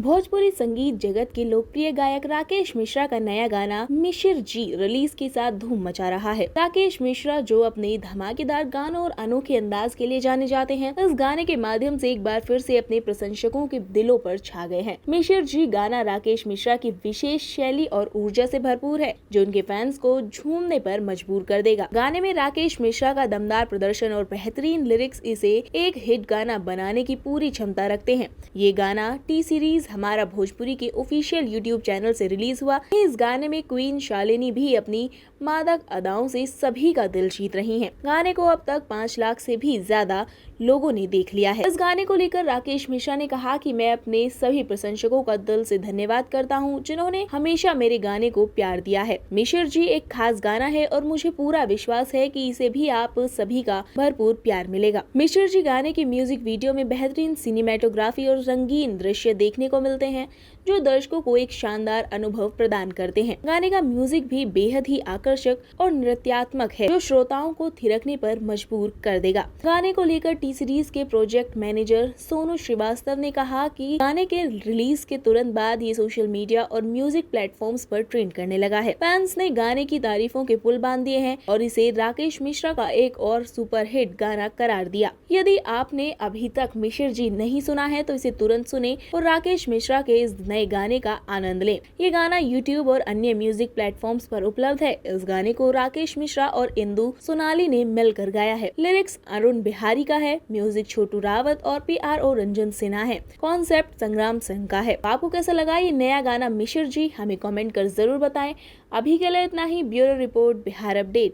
भोजपुरी संगीत जगत के लोकप्रिय गायक राकेश मिश्रा का नया गाना मिशिर जी रिलीज के साथ धूम मचा रहा है। राकेश मिश्रा जो अपने धमाकेदार गानों और अनोखे अंदाज के लिए जाने जाते हैं, इस गाने के माध्यम से एक बार फिर से अपने प्रशंसकों के दिलों पर छा गए हैं। मिशिर जी गाना राकेश मिश्रा की विशेष शैली और ऊर्जा से भरपूर है, जो उनके फैंस को झूमने पर मजबूर कर देगा। गाने में राकेश मिश्रा का दमदार प्रदर्शन और बेहतरीन लिरिक्स इसे एक हिट गाना बनाने की पूरी क्षमता रखते हैं। ये गाना टी सीरीज हमारा भोजपुरी के ऑफिशियल यूट्यूब चैनल से रिलीज हुआ। इस गाने में क्वीन शालिनी भी अपनी मादक अदाओं से सभी का दिल जीत रही हैं। गाने को अब तक 5 लाख से भी ज्यादा लोगों ने देख लिया है। इस गाने को लेकर राकेश मिश्रा ने कहा कि मैं अपने सभी प्रशंसकों का दिल से धन्यवाद करता हूं, जिन्होंने हमेशा मेरे गाने को प्यार दिया है। मिशिर जी एक खास गाना है और मुझे पूरा विश्वास है कि इसे भी आप सभी का भरपूर प्यार मिलेगा। मिशिर जी गाने की म्यूजिक वीडियो में बेहतरीन सिनेमेटोग्राफी और रंगीन दृश्य देखने को मिलते हैं, जो दर्शकों को एक शानदार अनुभव प्रदान करते हैं। गाने का म्यूजिक भी बेहद ही आकर्षक और नृत्यात्मक है, जो श्रोताओं को थिरकने पर मजबूर कर देगा। गाने को लेकर टी सीरीज के प्रोजेक्ट मैनेजर सोनू श्रीवास्तव ने कहा कि गाने के रिलीज के तुरंत बाद ये सोशल मीडिया और म्यूजिक प्लेटफॉर्म्स पर ट्रेंड करने लगा है। फैंस ने गाने की तारीफों के पुल बांध दिए हैं और इसे राकेश मिश्रा का एक और सुपर हिट गाना करार दिया। यदि आपने अभी तक मिशिर जी नहीं सुना है तो इसे तुरंत सुने और राकेश मिश्रा के इस नए गाने का आनंद लें। ये गाना यूट्यूब और अन्य म्यूजिक प्लेटफॉर्म्स पर उपलब्ध है। इस गाने को राकेश मिश्रा और इंदु सोनाली ने मिलकर गाया है। लिरिक्स अरुण बिहारी का है, म्यूजिक छोटू रावत और PRO रंजन सिन्हा है। कॉन्सेप्ट संग्राम सिंह का है। आपको कैसा लगा ये नया गाना मिशिर जी? हमें कमेंट कर जरूर बताएं। अभी के लिए इतना ही। Bureau report, Bihar update.